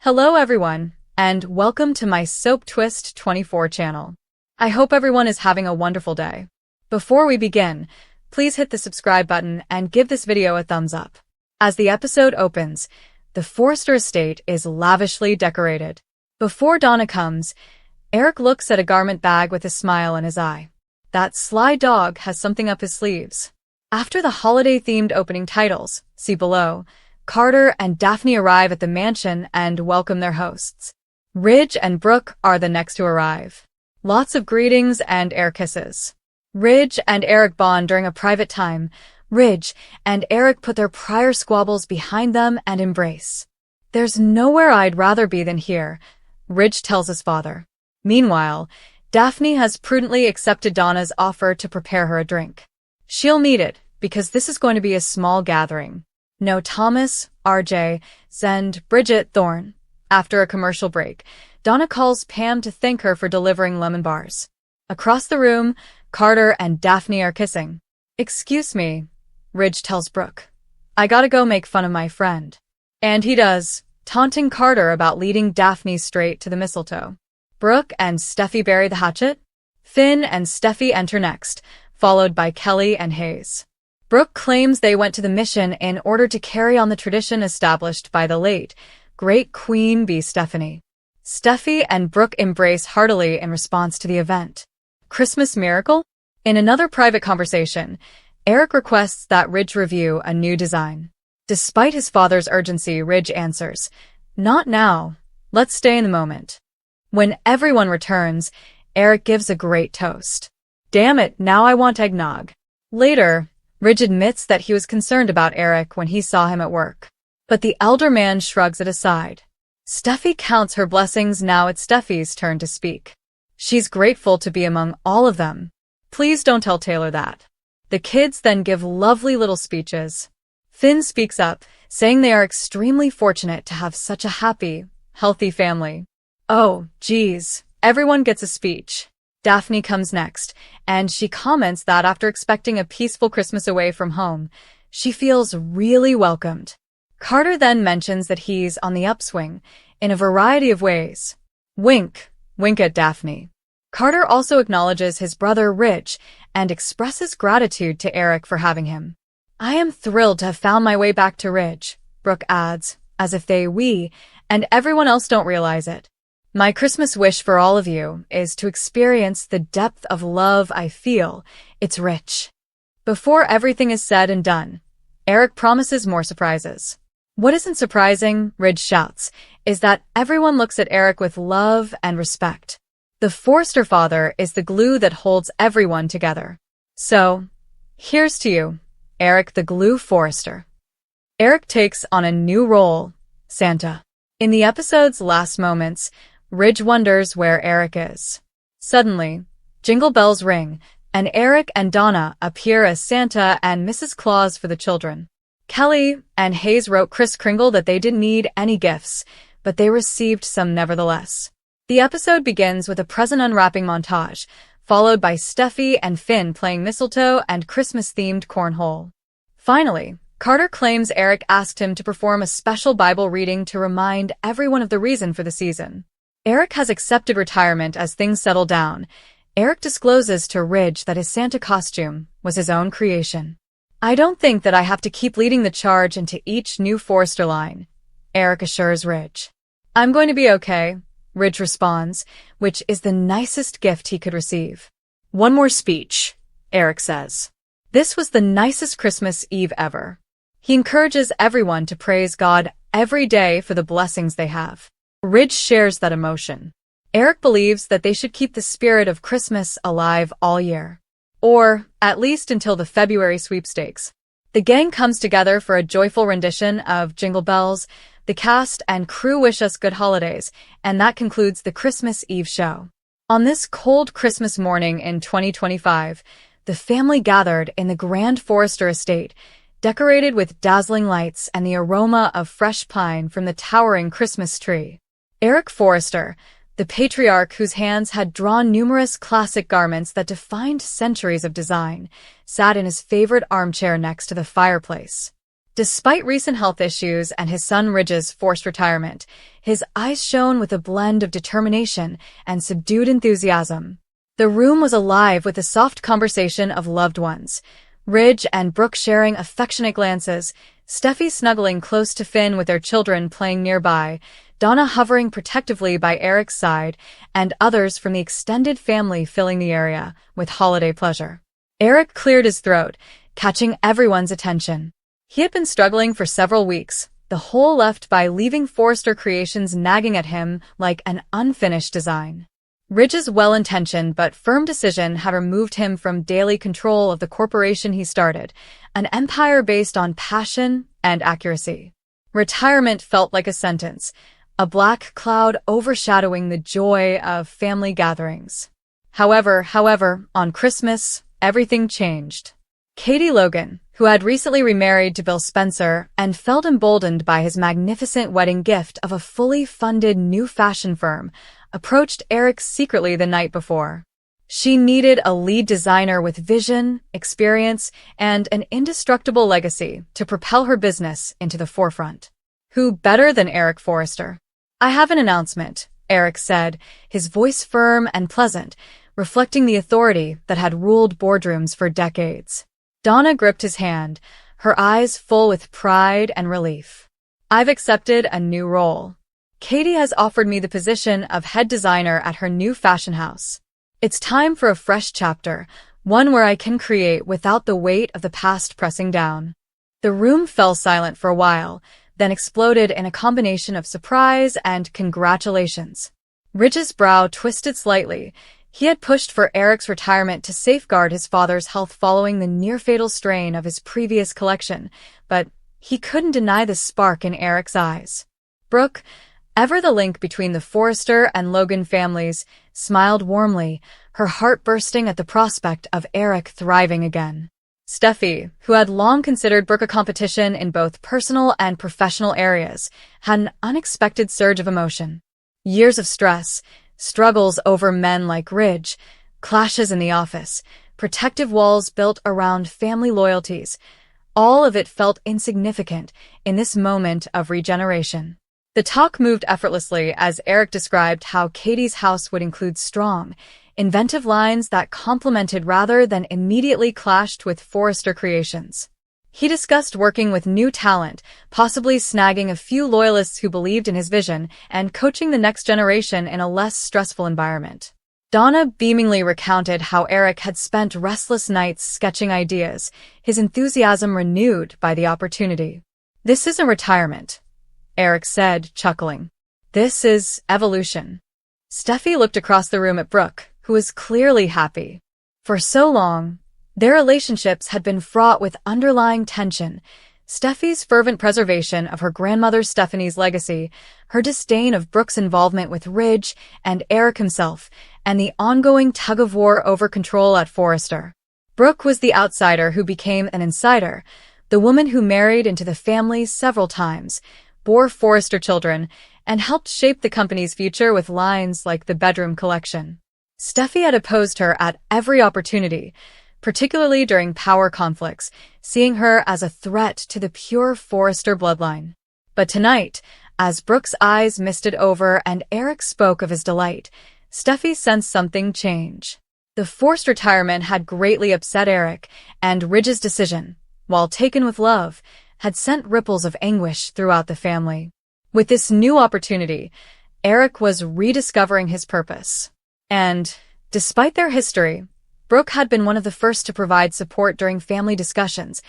Hello everyone, and welcome to my Soap Twist 24 channel. I hope everyone is having a wonderful day. Before we begin, please hit the subscribe button and give this video a thumbs up. As the episode opens, the Forrester estate is lavishly decorated. Before Donna comes, Eric looks at a garment bag with a smile in his eye. That sly dog has something up his sleeves. After the holiday-themed opening titles, see below, Carter and Daphne arrive at the mansion and welcome their hosts. Ridge and Brooke are the next to arrive. Lots of greetings and air kisses. Ridge and Eric bond during a private time. Ridge and Eric put their prior squabbles behind them and embrace. "There's nowhere I'd rather be than here," Ridge tells his father. Meanwhile, Daphne has prudently accepted Donna's offer to prepare her a drink. She'll need it, because this is going to be a small gathering. No Thomas, RJ, Zend, Bridget, Thorne. After a commercial break, Donna calls Pam to thank her for delivering lemon bars. Across the room, Carter and Daphne are kissing. "Excuse me," Ridge tells Brooke. "I gotta go make fun of my friend." And he does, taunting Carter about leading Daphne straight to the mistletoe. Brooke and Steffi bury the hatchet. Finn and Steffi enter next, followed by Kelly and Hayes. Brooke claims they went to the mission in order to carry on the tradition established by the late, great Queen Bee Stephanie. Steffi and Brooke embrace heartily in response to the event. Christmas miracle? In another private conversation, Eric requests that Ridge review a new design. Despite his father's urgency, Ridge answers, "Not now. Let's stay in the moment." When everyone returns, Eric gives a great toast. "Damn it, now I want eggnog." Later, Ridge admits that he was concerned about Eric when he saw him at work. But the elder man shrugs it aside. Steffi counts her blessings. Now it's Steffi's turn to speak. She's grateful to be among all of them. "Please don't tell Taylor that." The kids then give lovely little speeches. Finn speaks up, saying they are extremely fortunate to have such a happy, healthy family. Oh, geez, everyone gets a speech. Daphne comes next, and she comments that after expecting a peaceful Christmas away from home, she feels really welcomed. Carter then mentions that he's on the upswing, in a variety of ways. Wink, wink at Daphne. Carter also acknowledges his brother Ridge, and expresses gratitude to Eric for having him. "I am thrilled to have found my way back to Ridge," Brooke adds, as if we, and everyone else don't realize it. "My Christmas wish for all of you is to experience the depth of love I feel. It's rich." Before everything is said and done, Eric promises more surprises. What isn't surprising, Ridge shouts, is that everyone looks at Eric with love and respect. The Forrester father is the glue that holds everyone together. So, here's to you, Eric the Glue Forrester. Eric takes on a new role, Santa. In the episode's last moments, Ridge wonders where Eric is. Suddenly, jingle bells ring, and Eric and Donna appear as Santa and Mrs. Claus for the children. Kelly and Hayes wrote Kris Kringle that they didn't need any gifts, but they received some nevertheless. The episode begins with a present unwrapping montage, followed by Steffi and Finn playing mistletoe and Christmas-themed cornhole. Finally, Carter claims Eric asked him to perform a special Bible reading to remind everyone of the reason for the season. Eric has accepted retirement as things settle down. Eric discloses to Ridge that his Santa costume was his own creation. "I don't think that I have to keep leading the charge into each new Forrester line," Eric assures Ridge. "I'm going to be okay," Ridge responds, which is the nicest gift he could receive. "One more speech," Eric says. This was the nicest Christmas Eve ever. He encourages everyone to praise God every day for the blessings they have. Ridge shares that emotion. Eric believes that they should keep the spirit of Christmas alive all year. Or, at least until the February sweepstakes. The gang comes together for a joyful rendition of Jingle Bells. The cast and crew wish us good holidays, and that concludes the Christmas Eve show. On this cold Christmas morning in 2025, the family gathered in the Grand Forrester estate, decorated with dazzling lights and the aroma of fresh pine from the towering Christmas tree. Eric Forrester, the patriarch whose hands had drawn numerous classic garments that defined centuries of design, sat in his favorite armchair next to the fireplace. Despite recent health issues and his son Ridge's forced retirement, his eyes shone with a blend of determination and subdued enthusiasm. The room was alive with the soft conversation of loved ones. Ridge and Brooke sharing affectionate glances, Steffi snuggling close to Finn with their children playing nearby, Donna hovering protectively by Eric's side, and others from the extended family filling the area with holiday pleasure. Eric cleared his throat, catching everyone's attention. He had been struggling for several weeks, the hole left by leaving Forrester Creations nagging at him like an unfinished design. Ridge's well-intentioned but firm decision had removed him from daily control of the corporation he started, an empire based on passion and accuracy. Retirement felt like a sentence, a black cloud overshadowing the joy of family gatherings. However, on Christmas, everything changed. Katie Logan, who had recently remarried to Bill Spencer and felt emboldened by his magnificent wedding gift of a fully funded new fashion firm, approached Eric secretly the night before. She needed a lead designer with vision, experience, and an indestructible legacy to propel her business into the forefront. Who better than Eric Forrester? "I have an announcement," Eric said, his voice firm and pleasant, reflecting the authority that had ruled boardrooms for decades. Donna gripped his hand, her eyes full with pride and relief. "I've accepted a new role. Katie has offered me the position of head designer at her new fashion house. It's time for a fresh chapter, one where I can create without the weight of the past pressing down." The room fell silent for a while, then exploded in a combination of surprise and congratulations. Ridge's brow twisted slightly. He had pushed for Eric's retirement to safeguard his father's health following the near-fatal strain of his previous collection, but he couldn't deny the spark in Eric's eyes. Brooke, ever the link between the Forrester and Logan families, smiled warmly, her heart bursting at the prospect of Eric thriving again. Steffi, who had long considered Brooke a competition in both personal and professional areas, had an unexpected surge of emotion. Years of stress, struggles over men like Ridge, clashes in the office, protective walls built around family loyalties, all of it felt insignificant in this moment of regeneration. The talk moved effortlessly as Eric described how Katie's house would include strong, inventive lines that complemented rather than immediately clashed with Forrester Creations. He discussed working with new talent, possibly snagging a few loyalists who believed in his vision, and coaching the next generation in a less stressful environment. Donna beamingly recounted how Eric had spent restless nights sketching ideas, his enthusiasm renewed by the opportunity. "This isn't retirement," Eric said, chuckling. "This is evolution." Steffi looked across the room at Brooke, who was clearly happy. For so long, their relationships had been fraught with underlying tension. Steffi's fervent preservation of her grandmother Stephanie's legacy, her disdain of Brooke's involvement with Ridge and Eric himself, and the ongoing tug-of-war over control at Forrester. Brooke was the outsider who became an insider, the woman who married into the family several times, bore Forrester children, and helped shape the company's future with lines like the bedroom collection. Steffi had opposed her at every opportunity, particularly during power conflicts, seeing her as a threat to the pure Forrester bloodline. But tonight, as Brooke's eyes misted over and Eric spoke of his delight, Steffi sensed something change. The forced retirement had greatly upset Eric, and Ridge's decision, while taken with love, had sent ripples of anguish throughout the family. With this new opportunity, Eric was rediscovering his purpose. And, despite their history, Brooke had been one of the first to provide support during family discussions,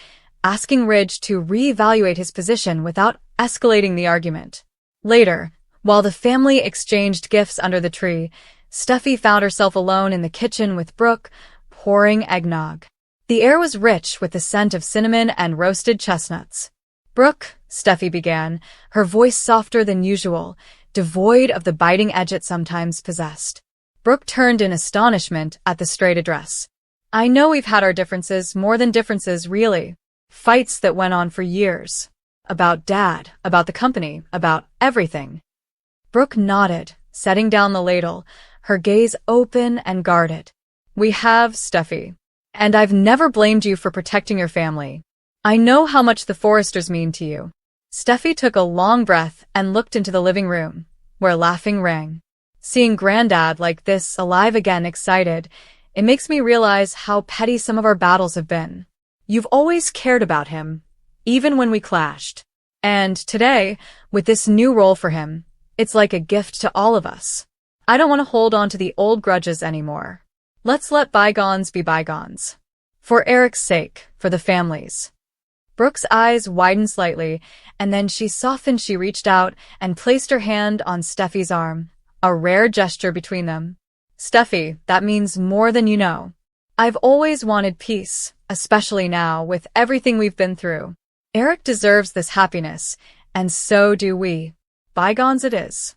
asking Ridge to reevaluate his position without escalating the argument. Later, while the family exchanged gifts under the tree, Steffi found herself alone in the kitchen with Brooke, pouring eggnog. The air was rich with the scent of cinnamon and roasted chestnuts. "Brooke," Steffi began, her voice softer than usual, devoid of the biting edge it sometimes possessed. Brooke turned in astonishment at the straight address. "I know we've had our differences, more than differences, really. Fights that went on for years. About Dad, about the company, about everything." Brooke nodded, setting down the ladle, her gaze open and guarded. "We have, Steffi. And I've never blamed you for protecting your family. I know how much the Forresters mean to you. Steffi took a long breath and looked into the living room, where laughing rang. Seeing Granddad like this, alive again, excited, it makes me realize how petty some of our battles have been. You've always cared about him, even when we clashed. And today, with this new role for him, it's like a gift to all of us. I don't want to hold on to the old grudges anymore. Let's let bygones be bygones. For Eric's sake, for the family's. Brooke's eyes widened slightly, and then she softened. She reached out and placed her hand on Steffi's arm, a rare gesture between them. Steffi, that means more than you know. I've always wanted peace, especially now with everything we've been through. Eric deserves this happiness, and so do we. Bygones it is.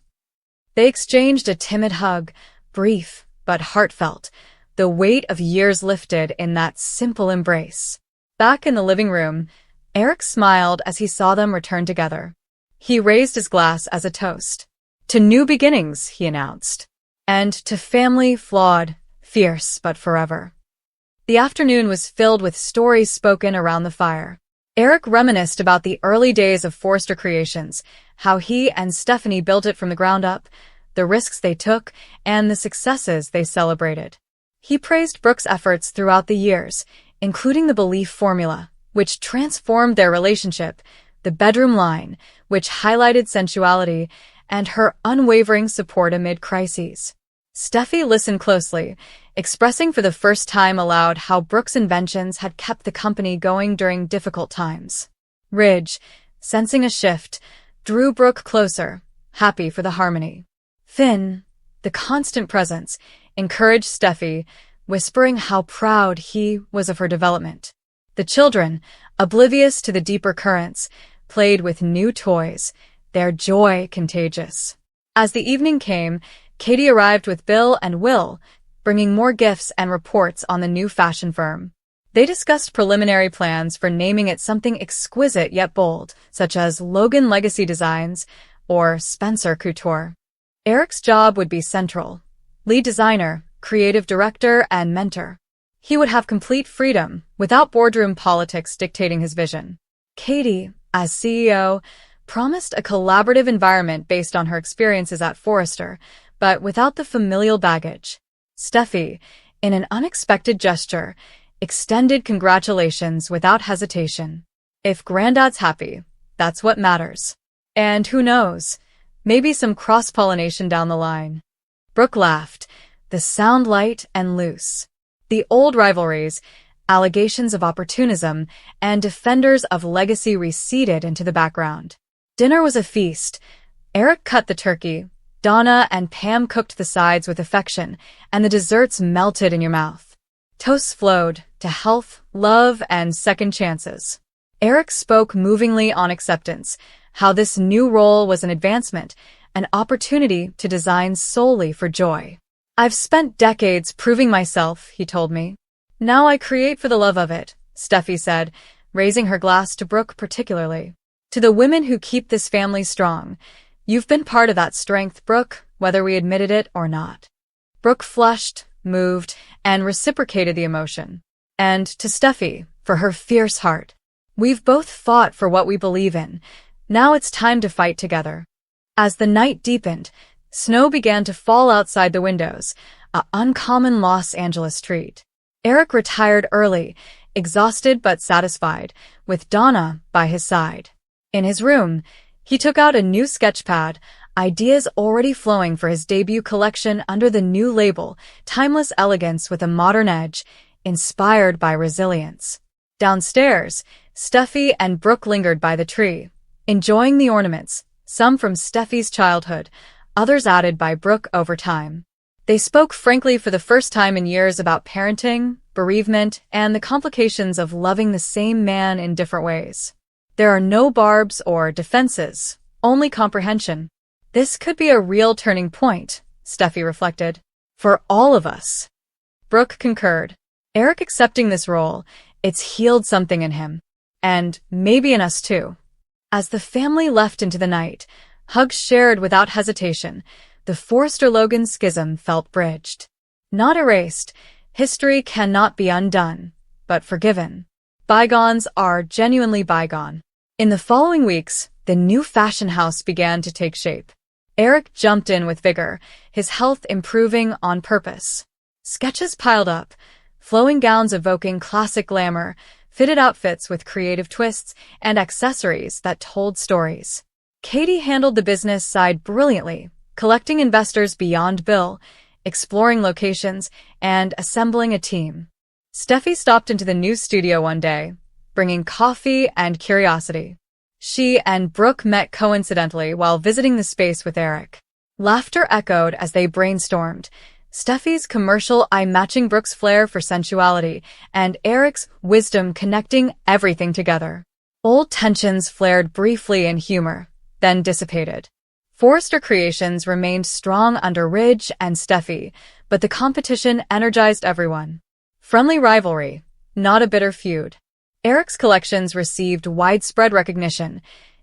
They exchanged a timid hug, brief but heartfelt, the weight of years lifted in that simple embrace. Back in the living room, Eric smiled as he saw them return together. He raised his glass as a toast. To new beginnings, he announced. And to family flawed, fierce, but forever. The afternoon was filled with stories spoken around the fire. Eric reminisced about the early days of Forrester Creations, how he and Stephanie built it from the ground up, the risks they took, and the successes they celebrated. He praised Brooke's efforts throughout the years, including the belief formula, which transformed their relationship, the bedroom line, which highlighted sensuality, and her unwavering support amid crises. Steffi listened closely, expressing for the first time aloud how Brooke's inventions had kept the company going during difficult times. Ridge, sensing a shift, drew Brooke closer, happy for the harmony. Finn, the constant presence, encouraged Steffi, whispering how proud he was of her development. The children, oblivious to the deeper currents, played with new toys, their joy contagious. As the evening came, Katie arrived with Bill and Will, bringing more gifts and reports on the new fashion firm. They discussed preliminary plans for naming it something exquisite yet bold, such as Logan Legacy Designs or Spencer Couture. Eric's job would be central: lead designer, creative director, and mentor. He would have complete freedom, without boardroom politics dictating his vision. Katie, as CEO, promised a collaborative environment based on her experiences at Forrester, but without the familial baggage. Steffi, in an unexpected gesture, extended congratulations without hesitation. If Granddad's happy, that's what matters. And who knows, maybe some cross-pollination down the line. Brooke laughed, the sound light and loose. The old rivalries, allegations of opportunism, and defenders of legacy receded into the background. Dinner was a feast. Eric cut the turkey, Donna and Pam cooked the sides with affection, and the desserts melted in your mouth. Toasts flowed to health, love, and second chances. Eric spoke movingly on acceptance, how this new role was an advancement, an opportunity to design solely for joy. I've spent decades proving myself, he told me. Now I create for the love of it, Steffi said, raising her glass to Brooke particularly. To the women who keep this family strong, you've been part of that strength, Brooke, whether we admitted it or not. Brooke flushed, moved, and reciprocated the emotion. And to Steffi, for her fierce heart. We've both fought for what we believe in. Now it's time to fight together. As the night deepened, snow began to fall outside the windows, an uncommon Los Angeles treat. Eric retired early, exhausted but satisfied, with Donna by his side. In his room, he took out a new sketchpad, ideas already flowing for his debut collection under the new label, Timeless Elegance with a Modern Edge, inspired by resilience. Downstairs, Steffi and Brooke lingered by the tree, enjoying the ornaments, some from Steffi's childhood, others added by Brooke over time. They spoke frankly for the first time in years about parenting, bereavement, and the complications of loving the same man in different ways. There are no barbs or defenses, only comprehension. This could be a real turning point, Steffi reflected. For all of us. Brooke concurred. Eric accepting this role, it's healed something in him. And maybe in us too. As the family left into the night, hugs shared without hesitation, the Forrester-Logan schism felt bridged. Not erased, history cannot be undone, but forgiven. bygones are genuinely bygone. In the following weeks, the new fashion house began to take shape. Eric jumped in with vigor, his health improving on purpose. Sketches piled up, flowing gowns evoking classic glamour, fitted outfits with creative twists, and accessories that told stories. Katie handled the business side brilliantly, collecting investors beyond Bill, exploring locations, and assembling a team. Steffi stopped into the new studio one day, bringing coffee and curiosity. She and Brooke met coincidentally while visiting the space with Eric. Laughter echoed as they brainstormed, Steffi's commercial eye matching Brooke's flair for sensuality, and Eric's wisdom connecting everything together. Old tensions flared briefly in humor, then dissipated. Forrester Creations remained strong under Ridge and Steffi, but the competition energized everyone. Friendly rivalry, not a bitter feud. Eric's collections received widespread recognition,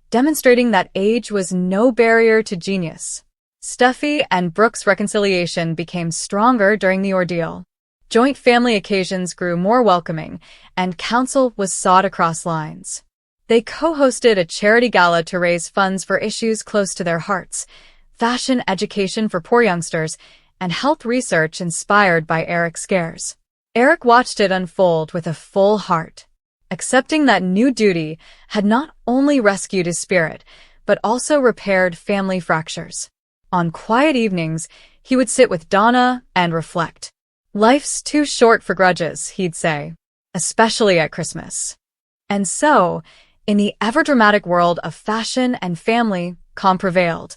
demonstrating that age was no barrier to genius. Steffi and Brooke's reconciliation became stronger during the ordeal. Joint family occasions grew more welcoming, and counsel was sought across lines. They co-hosted a charity gala to raise funds for issues close to their hearts, fashion education for poor youngsters, and health research inspired by Eric's scares. Eric watched it unfold with a full heart, accepting that new duty had not only rescued his spirit, but also repaired family fractures. On quiet evenings, he would sit with Donna and reflect. Life's too short for grudges, he'd say, especially at Christmas. And so, in the ever-dramatic world of fashion and family, calm prevailed,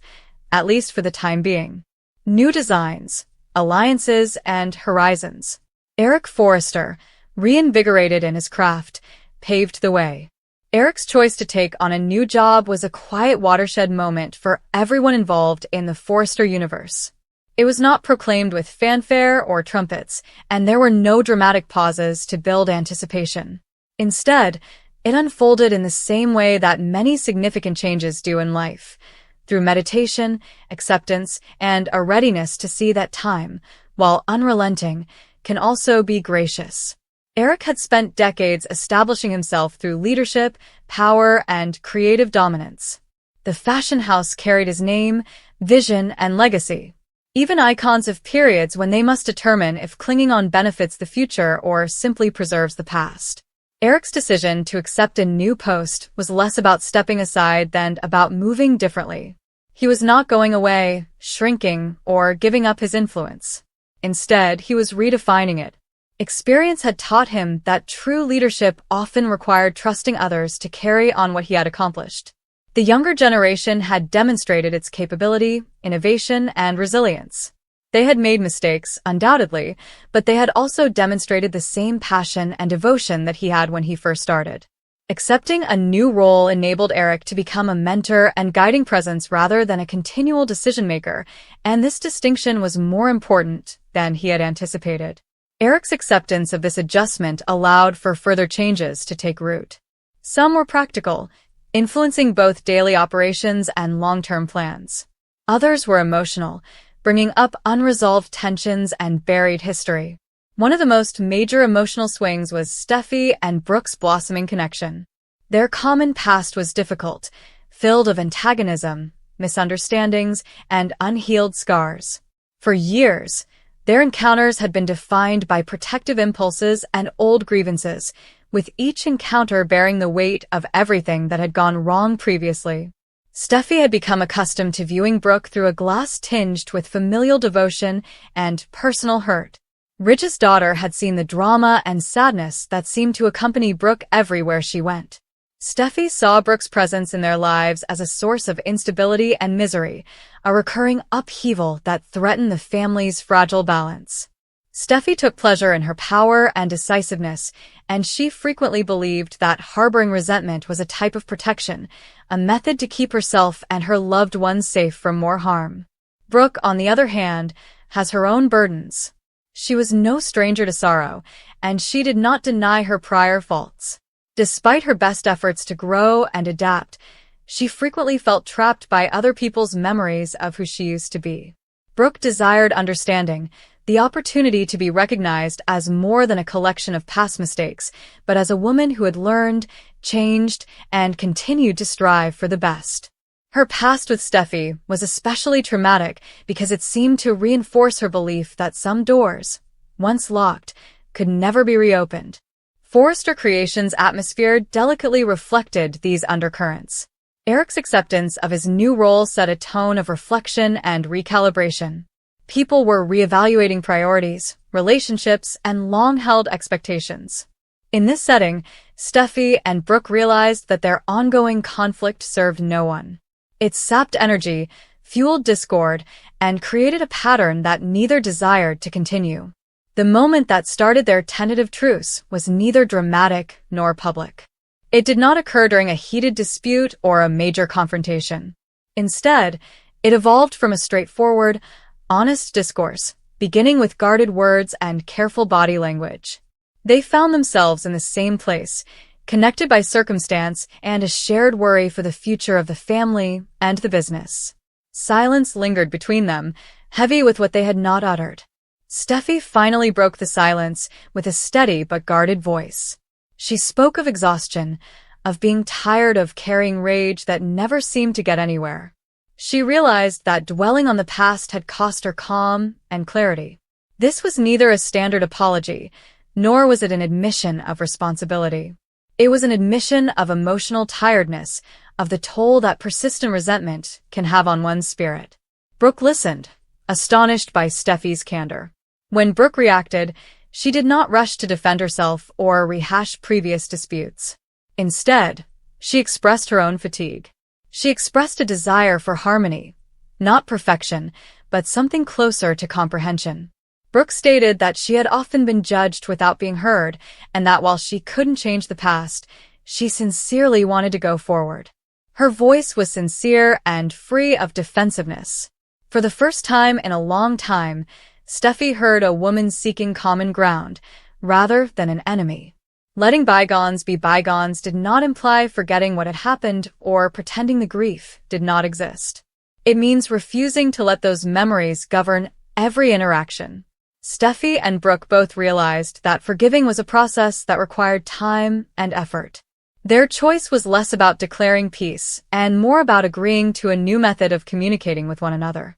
at least for the time being. New designs, alliances, and horizons. Eric Forrester, reinvigorated in his craft, paved the way. Eric's choice to take on a new job was a quiet watershed moment for everyone involved in the Forrester universe. It was not proclaimed with fanfare or trumpets, and there were no dramatic pauses to build anticipation. Instead, it unfolded in the same way that many significant changes do in life, through meditation, acceptance, and a readiness to see that time, while unrelenting, can also be gracious. Eric had spent decades establishing himself through leadership, power, and creative dominance. The fashion house carried his name, vision, and legacy. Even icons of periods when they must determine if clinging on benefits the future or simply preserves the past. Eric's decision to accept a new post was less about stepping aside than about moving differently. He was not going away, shrinking, or giving up his influence. Instead, he was redefining it. Experience had taught him that true leadership often required trusting others to carry on what he had accomplished. The younger generation had demonstrated its capability, innovation, and resilience. They had made mistakes, undoubtedly, but they had also demonstrated the same passion and devotion that he had when he first started. Accepting a new role enabled Eric to become a mentor and guiding presence rather than a continual decision-maker, and this distinction was more important than he had anticipated. Eric's acceptance of this adjustment allowed for further changes to take root. Some were practical, influencing both daily operations and long-term plans. Others were emotional, bringing up unresolved tensions and buried history. One of the most major emotional swings was Steffi and Brooke's blossoming connection. Their common past was difficult, filled of antagonism, misunderstandings, and unhealed scars. For years, their encounters had been defined by protective impulses and old grievances, with each encounter bearing the weight of everything that had gone wrong previously. Steffi had become accustomed to viewing Brooke through a glass tinged with familial devotion and personal hurt. Ridge's daughter had seen the drama and sadness that seemed to accompany Brooke everywhere she went. Steffi saw Brooke's presence in their lives as a source of instability and misery, a recurring upheaval that threatened the family's fragile balance. Steffi took pleasure in her power and decisiveness, and she frequently believed that harboring resentment was a type of protection, a method to keep herself and her loved ones safe from more harm. Brooke, on the other hand, has her own burdens. She was no stranger to sorrow, and she did not deny her prior faults. Despite her best efforts to grow and adapt, she frequently felt trapped by other people's memories of who she used to be. Brooke desired understanding, the opportunity to be recognized as more than a collection of past mistakes, but as a woman who had learned, changed, and continued to strive for the best. Her past with Steffi was especially traumatic because it seemed to reinforce her belief that some doors, once locked, could never be reopened. Forrester Creations' atmosphere delicately reflected these undercurrents. Eric's acceptance of his new role set a tone of reflection and recalibration. People were reevaluating priorities, relationships, and long-held expectations. In this setting, Steffi and Brooke realized that their ongoing conflict served no one. It sapped energy, fueled discord, and created a pattern that neither desired to continue. The moment that started their tentative truce was neither dramatic nor public. It did not occur during a heated dispute or a major confrontation. Instead, it evolved from a straightforward, honest discourse, beginning with guarded words and careful body language. They found themselves in the same place, connected by circumstance and a shared worry for the future of the family and the business. Silence lingered between them, heavy with what they had not uttered. Steffi finally broke the silence with a steady but guarded voice. She spoke of exhaustion, of being tired of carrying rage that never seemed to get anywhere. She realized that dwelling on the past had cost her calm and clarity. This was neither a standard apology, nor was it an admission of responsibility. It was an admission of emotional tiredness, of the toll that persistent resentment can have on one's spirit. Brooke listened, astonished by Steffi's candor. When Brooke reacted, she did not rush to defend herself or rehash previous disputes. Instead, she expressed her own fatigue. She expressed a desire for harmony, not perfection, but something closer to comprehension. Brooke stated that she had often been judged without being heard, and that while she couldn't change the past, she sincerely wanted to go forward. Her voice was sincere and free of defensiveness. For the first time in a long time, Steffi heard a woman seeking common ground, rather than an enemy. Letting bygones be bygones did not imply forgetting what had happened or pretending the grief did not exist. It means refusing to let those memories govern every interaction. Steffi and Brooke both realized that forgiving was a process that required time and effort. Their choice was less about declaring peace and more about agreeing to a new method of communicating with one another.